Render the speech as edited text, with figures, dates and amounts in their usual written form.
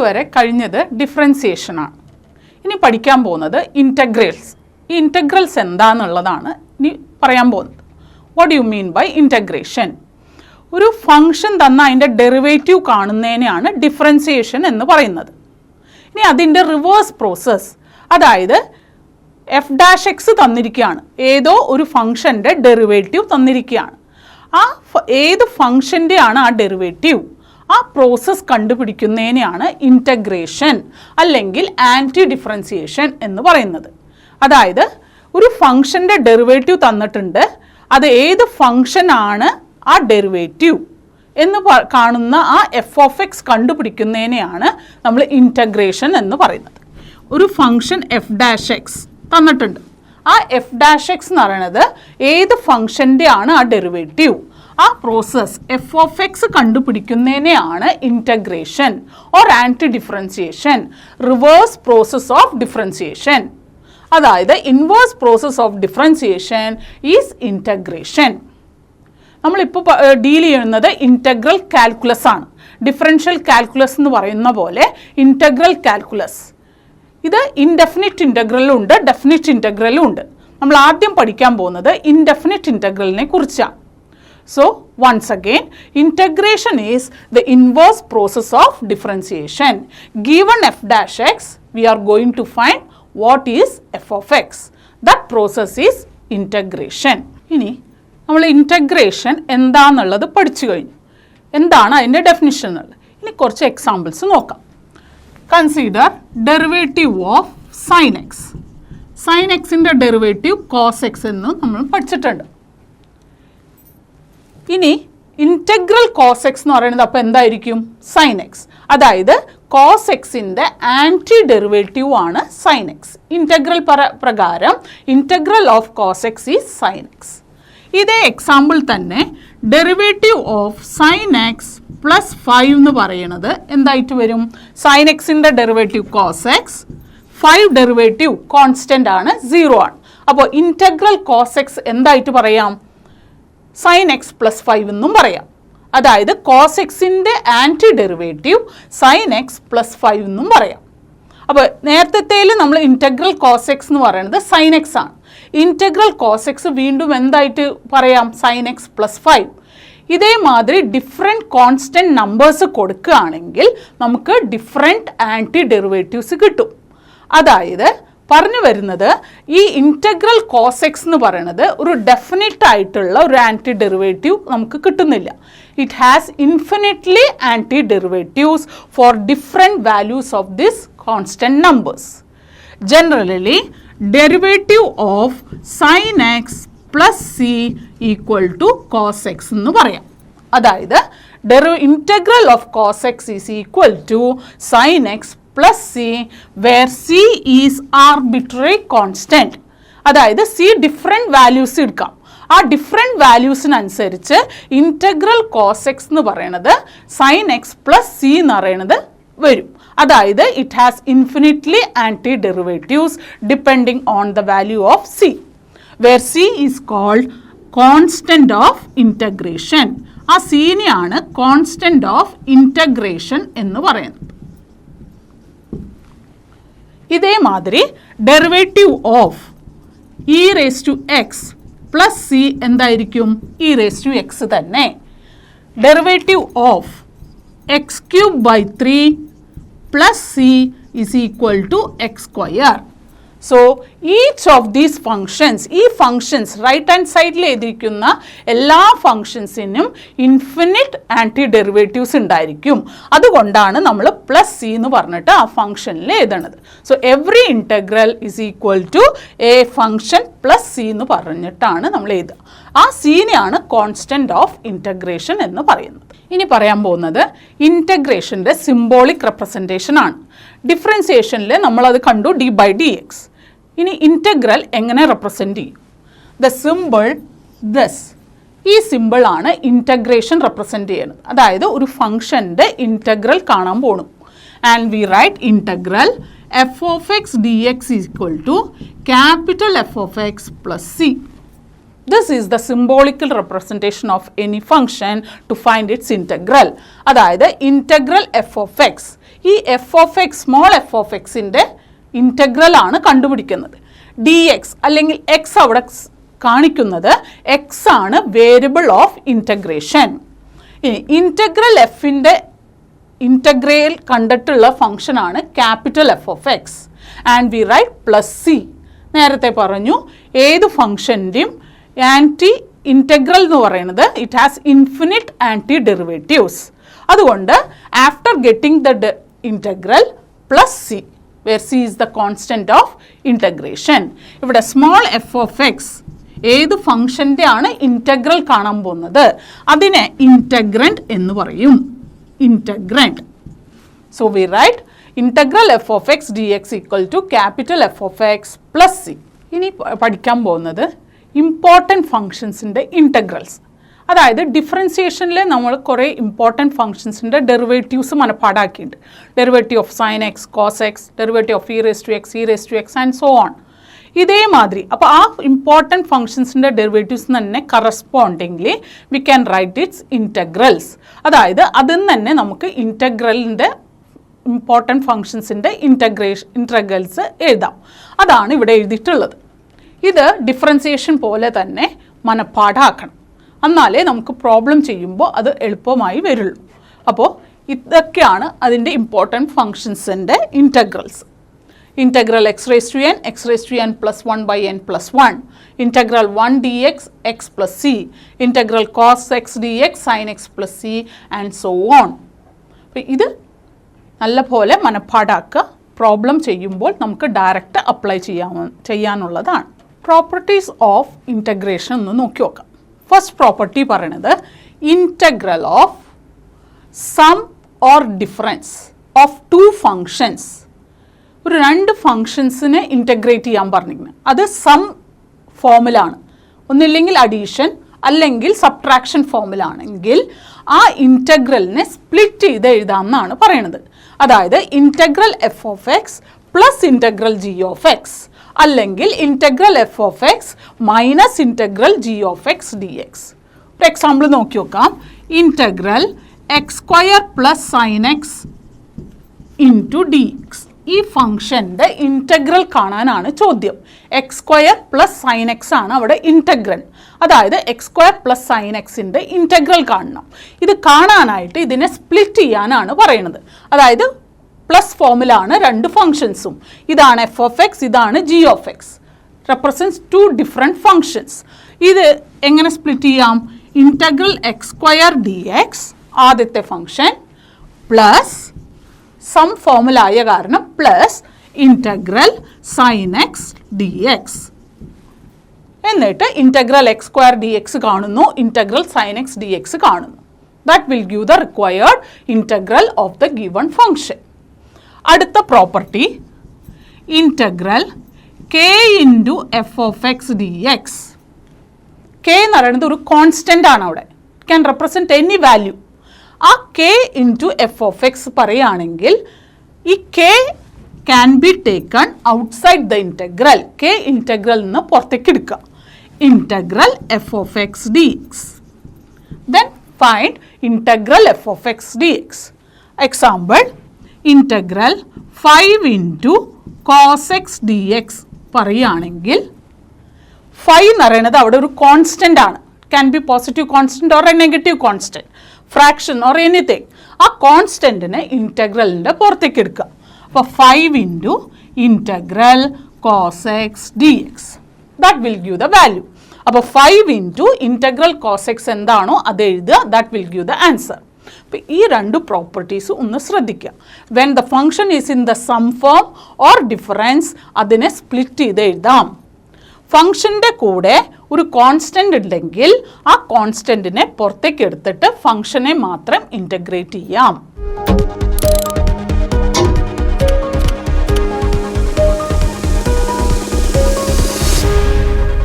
ഇതുവരെ കഴിഞ്ഞത് ഡിഫറൻസിയേഷനാണ്. ഇനി പഠിക്കാൻ പോകുന്നത് ഇൻറ്റഗ്രൽസ്. ഈ ഇൻറ്റഗ്രൽസ് എന്താണെന്നുള്ളതാണ് ഇനി പറയാൻ പോകുന്നത്. What do you mean by integration? ഒരു ഫംഗ്ഷൻ തന്ന അതിൻ്റെ ഡെറിവേറ്റീവ് കാണുന്നതിനെയാണ് ഡിഫറൻസിയേഷൻ എന്ന് പറയുന്നത്. ഇനി അതിൻ്റെ റിവേഴ്സ് പ്രോസസ്സ്, അതായത് f' തന്നിരിക്കുകയാണ്, ഏതോ ഒരു ഫംഗ്ഷൻ്റെ ഡെറിവേറ്റീവ് തന്നിരിക്കുകയാണ്. ഏത് ഫംഗ്ഷൻ്റെയാണ് ആ ഡെറിവേറ്റീവ്, ആ പ്രോസസ്സ് കണ്ടുപിടിക്കുന്നതിനെയാണ് ഇൻറ്റഗ്രേഷൻ അല്ലെങ്കിൽ ആൻറ്റി ഡിഫറൻസിയേഷൻ എന്ന് പറയുന്നത്. അതായത് ഒരു ഫംഗ്ഷൻ്റെ ഡെറിവേറ്റീവ് തന്നിട്ടുണ്ട്, അത് ഏത് ഫംഗ്ഷനാണ് ആ ഡെറിവേറ്റീവ് എന്ന് കാണുന്ന ആ f(x) കണ്ടുപിടിക്കുന്നതിനെയാണ് നമ്മൾ ഇൻറ്റഗ്രേഷൻ എന്ന് പറയുന്നത്. ഒരു ഫംഗ്ഷൻ f' തന്നിട്ടുണ്ട്, ആ f' എന്ന് പറയുന്നത് ഏത് ഫംഗ്ഷൻ്റെ ആണ് ആ ഡെറിവേറ്റീവ്, ആ പ്രോസസ്സ് f(x) കണ്ടുപിടിക്കുന്നതിനെയാണ് integration or anti differentiation, reverse process of differentiation. അതായത് inverse process of differentiation is integration. നമ്മളിപ്പോൾ ഡീൽ ചെയ്യുന്നത് ഇൻറ്റഗ്രൽ കാൽക്കുലസ് ആണ്. ഡിഫറൻഷ്യൽ കാൽക്കുലസ് എന്ന് പറയുന്ന പോലെ ഇൻറ്റഗ്രൽ കാൽക്കുലസ്, ഇത് ഇൻഡെഫിനിറ്റ് ഇൻറ്റഗ്രലും ഉണ്ട്, ഡെഫിനിറ്റ് ഇൻറ്റഗ്രലും ഉണ്ട്. നമ്മൾ ആദ്യം പഠിക്കാൻ പോകുന്നത് ഇൻഡെഫിനിറ്റ് ഇൻറ്റഗ്രലിനെ കുറിച്ചാണ്. So once again, integration is the inverse process of differentiation. Given f'(x), we are going to find what is f(x). That process is integration. ഇനി നമ്മൾ ഇൻറ്റഗ്രേഷൻ എന്താണെന്നുള്ളത് പഠിച്ചു കഴിഞ്ഞു, എന്താണ് അതിൻ്റെ ഡെഫിനിഷൻ എന്നുള്ളത്. ഇനി കുറച്ച് എക്സാമ്പിൾസ് നോക്കാം. Consider derivative of sine X. Sine എക്സിൻ്റെ ഡെറിവേറ്റീവ് കോസ് എക്സ് എന്നും നമ്മൾ പഠിച്ചിട്ടുണ്ട്. ഇനി ഇൻറ്റഗ്രൽ കോസ് എക്സ് എന്ന് പറയുന്നത് അപ്പോൾ എന്തായിരിക്കും? Sine X. അതായത് കോസ് എക്സിൻ്റെ ആൻറ്റി ഡെറിവേറ്റീവ് ആണ് സൈൻ എക്സ്. ഇൻറ്റഗ്രൽ പ്രകാരം integral of cos X is sine X. ഇതേ എക്സാമ്പിൾ തന്നെ derivative of sine X plus 5 എന്ന് പറയുന്നത് എന്തായിട്ട് വരും? സൈൻ എക്സിൻ്റെ derivative cos X, 5 derivative constant ആണ്, 0 ആണ്. അപ്പോൾ ഇൻറ്റഗ്രൽ കോസ് എക്സ് എന്തായിട്ട് പറയാം? സൈൻ എക്സ് പ്ലസ് 5 എന്നും പറയാം. അതായത് കോസ് എക്സിൻ്റെ anti derivative sine X plus 5 എന്നും പറയാം. അപ്പോൾ നേരത്തേൽ നമ്മൾ ഇൻറ്റഗ്രൽ കോസ് എക്സ് എന്ന് പറയുന്നത് സൈൻ എക്സ് ആണ്. ഇൻറ്റഗ്രൽ കോസ് എക്സ് വീണ്ടും എന്തായിട്ട് പറയാം? Sine X plus 5. ഇതേമാതിരി ഡിഫറെൻറ്റ് കോൺസ്റ്റൻറ്റ് നമ്പേഴ്സ് കൊടുക്കുകയാണെങ്കിൽ നമുക്ക് ഡിഫറെൻറ്റ് ആൻറ്റി ഡെറിവേറ്റീവ്സ് കിട്ടും. അതായത് പറഞ്ഞു വരുന്നത് ഈ ഇൻറ്റഗ്രൽ കോസ് എക്സ് എന്ന് പറയുന്നത് ഒരു ഡെഫിനിറ്റ് ആയിട്ടുള്ള ഒരു ആൻറ്റി ഡെറിവേറ്റീവ് നമുക്ക് കിട്ടുന്നില്ല. It has infinitely anti derivatives for different values of this constant numbers. Generally derivative of sine X plus C equal to cos X എന്ന് പറയാം. അതായത് integral of cos X is equal to sine X plus C, where C is arbitrary constant. അതായത് C different values എടുക്കാം, ആ different വാല്യൂസിനനുസരിച്ച് integral cos X എന്ന് പറയുന്നത് sine X plus C എന്ന് പറയുന്നത് വരും. അതായത് it has infinitely anti derivatives depending on the value of C, where C is called constant of integration. ആ സീനെയാണ് കോൺസ്റ്റൻറ്റ് ഓഫ് ഇൻറ്റഗ്രേഷൻ എന്ന് പറയുന്നത്. ഇതേമാതിരി derivative of E raise to X plus C എന്തായിരിക്കും? ഇ റേസ് ടു എക്സ് തന്നെ. Derivative of X cube by 3 plus C is equal to X square. So each of these functions, ഈ functions right hand സൈഡിൽ എഴുതിയിരിക്കുന്ന എല്ലാ ഫങ്ഷൻസിനും infinite anti derivatives ഉണ്ടായിരിക്കും. അതുകൊണ്ടാണ് നമ്മൾ plus C എന്ന് പറഞ്ഞിട്ട് ആ ഫങ്ഷനിൽ എഴുതണത്. So every integral is equal to a function plus C എന്ന് പറഞ്ഞിട്ടാണ് നമ്മൾ എഴുതുക. ആ സീനെയാണ് കോൺസ്റ്റൻറ്റ് ഓഫ് ഇൻറ്റഗ്രേഷൻ എന്ന് പറയുന്നത്. ഇനി പറയാൻ പോകുന്നത് ഇൻറ്റഗ്രേഷൻ്റെ സിംബോളിക് റെപ്രസെൻറ്റേഷൻ ആണ്. ഡിഫറൻസിയേഷനിൽ നമ്മളത് കണ്ടു d/dx. ഇനി ഇൻറ്റഗ്രൽ എങ്ങനെ റെപ്രസെൻറ്റ് ചെയ്യും? ദ സിമ്പിൾ ദസ്, ഈ സിമ്പിളാണ് ഇൻറ്റഗ്രേഷൻ റെപ്രസെൻറ്റ് ചെയ്യുന്നത്. അതായത് ഒരു ഫംഗ്ഷൻ്റെ ഇൻറ്റഗ്രൽ കാണാൻ പോകണം. And we write integral f(x) dx equal to capital F(x) plus C. This is the symbolical representation of any function to find its integral. അതായത് integral f of x. ഈ f of x, small f of xൻ്റെ integral ആണ് കണ്ടുപിടിക്കുന്നത്. dx അല്ലെങ്കിൽ x അവിടെ കാണിക്കുന്നത് x ആണ് variable of integration. ഇനി ഇൻ്റഗ്രൽ എഫിൻ്റെ ഇൻ്റഗ്രൽ കണ്ടിട്ടുള്ള ഫംഗ്ഷനാണ് capital F of X. And we write plus C. നേരത്തെ പറഞ്ഞു ഏത് ഫംഗ്ഷൻ്റെയും ആൻറ്റി ഇൻ്റഗ്രൽ എന്ന് പറയുന്നത് it has infinite anti derivatives. അതുകൊണ്ട് after getting the integral plus C, where C is the constant of integration. ഇവിടെ സ്മോൾ എഫ് ഓഫ് എക്സ് ഏത് ഫംഗ്ഷൻ്റെ ആണ് ഇൻ്റഗ്രൽ കാണാൻ പോകുന്നത് അതിനെ ഇൻ്റഗ്രൻറ്റ് എന്ന് പറയും. Integrand. So we write integral f of x dx equal to capital F of x plus c. ഇനി പഠിക്കാൻ പോകുന്നത് ഇമ്പോർട്ടൻറ്റ് ഫങ്ഷൻസിൻ്റെ ഇൻ്റഗ്രൽസ്. അതായത് ഡിഫറൻസിയേഷനിൽ നമ്മൾ കുറേ ഇമ്പോർട്ടൻറ്റ് ഫങ്ഷൻസിൻ്റെ ഡെറിവേറ്റീവ്സ് മനപ്പാടാക്കിയിട്ടുണ്ട്. Derivative of sine X, cos X, derivative of E raise to X and so on. ഇതേമാതിരി അപ്പോൾ ആ ഇമ്പോർട്ടൻറ്റ് ഫങ്ഷൻസിൻ്റെ ഡെറിവേറ്റീവ്സ് തന്നെ correspondingly we can write its integrals. അതായത് അതിൽ നിന്ന് തന്നെ നമുക്ക് ഇൻ്റഗ്രലിൻ്റെ ഇമ്പോർട്ടൻറ്റ് ഫങ്ഷൻസിൻ്റെ ഇൻ്റഗ്രൽസ് എഴുതാം. അതാണ് ഇവിടെ എഴുതിയിട്ടുള്ളത്. ഇത് ഡിഫറൻസിയേഷൻ പോലെ തന്നെ മനപ്പാടാക്കണം, എന്നാലേ നമുക്ക് പ്രോബ്ലം ചെയ്യുമ്പോൾ അത് എളുപ്പമായി വരുള്ളൂ. അപ്പോൾ ഇതൊക്കെയാണ് അതിൻ്റെ ഇമ്പോർട്ടൻറ്റ് ഫങ്ഷൻസിൻ്റെ integrals. Integral x raised to n plus 1 by n plus 1, integral 1 dx x plus c, integral cos x dx sin x plus c and so on. അപ്പോൾ ഇത് നല്ലപോലെ മനപ്പാടാക്കുക. പ്രോബ്ലം ചെയ്യുമ്പോൾ നമുക്ക് ഡയറക്റ്റ് അപ്ലൈ ചെയ്യാനുള്ളതാണ്. പ്രോപ്പർട്ടീസ് ഓഫ് ഇൻ്റഗ്രേഷൻ ഒന്ന് നോക്കി നോക്കാം. First property പറയണത് integral of sum or difference of two functions. ഒരു രണ്ട് ഫങ്ഷൻസിനെ ഇൻ്റഗ്രേറ്റ് ചെയ്യാൻ പറഞ്ഞിരിക്കുന്നത് അത് സം ഫോമിലാണ്, ഒന്നില്ലെങ്കിൽ അഡീഷൻ അല്ലെങ്കിൽ സബ്ട്രാക്ഷൻ ഫോമിലാണെങ്കിൽ ആ ഇൻ്റഗ്രലിനെ സ്പ്ലിറ്റ് ചെയ്ത് എഴുതാമെന്നാണ് പറയണത്. അതായത് integral F of X plus integral G of X, അല്ലെങ്കിൽ integral F of X minus integral G of X D X. ഒരു എക്സാമ്പിൾ നോക്കി നോക്കാം. Integral X square plus sine X into D X. ഈ ഫംഗ്ഷൻ്റെ ഇൻ്റഗ്രൽ കാണാനാണ് ചോദ്യം. X square plus sine X ആണ് അവിടെ ഇൻ്റഗ്രൽ. അതായത് എക്സ് സ്ക്വയർ പ്ലസ് സൈൻ എക്സിൻ്റെ ഇൻ്റഗ്രൽ കാണണം. ഇത് കാണാനായിട്ട് ഇതിനെ സ്പ്ലിറ്റ് ചെയ്യാനാണ് പറയുന്നത്. അതായത് പ്ലസ് ഫോമിലാണ് രണ്ട് ഫങ്ഷൻസും. ഇതാണ് എഫ് ഓഫ് എക്സ്, ഇതാണ് G of X. Represents two different functions. ഇത് എങ്ങനെ സ്പ്ലിറ്റ് ചെയ്യാം? Integral X square D X ആദ്യത്തെ ഫങ്ഷൻ പ്ലസ് സം ഫോമിലായ കാരണം plus integral sine X D X. എന്നിട്ട് integral X square D X കാണുന്നു, integral sine X D X കാണുന്നു. That will give the required integral of the given function. അടുത്ത property integral K into F of X D X. K എന്ന് പറയുന്നത് ഒരു constant ആണ്. അവിടെ can represent any value. ആ K into F of X പറയുകയാണെങ്കിൽ ഈ K can be taken outside the integral. K integral നിന്ന് പുറത്തേക്ക് എടുക്കുക. Integral F of X D X. Then find integral F of X D X. Example integral 5 into cos X D X പറയുകയാണെങ്കിൽ 5 എന്ന് പറയുന്നത് അവിടെ ഒരു കോൺസ്റ്റൻ്റ് ആണ്. Can be positive constant or a negative constant, fraction or anything. ആ കോൺസ്റ്റൻറ്റിനെ ഇൻ്റഗ്രലിൻ്റെ പുറത്തേക്ക് എടുക്കുക. അപ്പോൾ 5 into integral cos X D x. That will give the value. അപ്പോൾ 5 ഇൻറ്റു ഇൻ്റഗ്രൽ കോസ് എക്സ് എന്താണോ അത് എഴുതുക. That will give the answer. അപ്പോൾ ഈ രണ്ട് പ്രോപ്പർട്ടീസ് ഒന്ന് ശ്രദ്ധിക്കുക. When the function is in the sum form or difference അതിനെ സ്പ്ലിറ്റ് ചെയ്ത് എഴുതാം. ഫങ്ഷൻ്റെ കൂടെ ഒരു കോൺസ്റ്റൻ്റ് ഉണ്ടെങ്കിൽ ആ കോൺസ്റ്റൻറ്റിനെ പുറത്തേക്ക് എടുത്തിട്ട് ഫങ്ഷനെ മാത്രം ഇൻ്റഗ്രേറ്റ് ചെയ്യാം.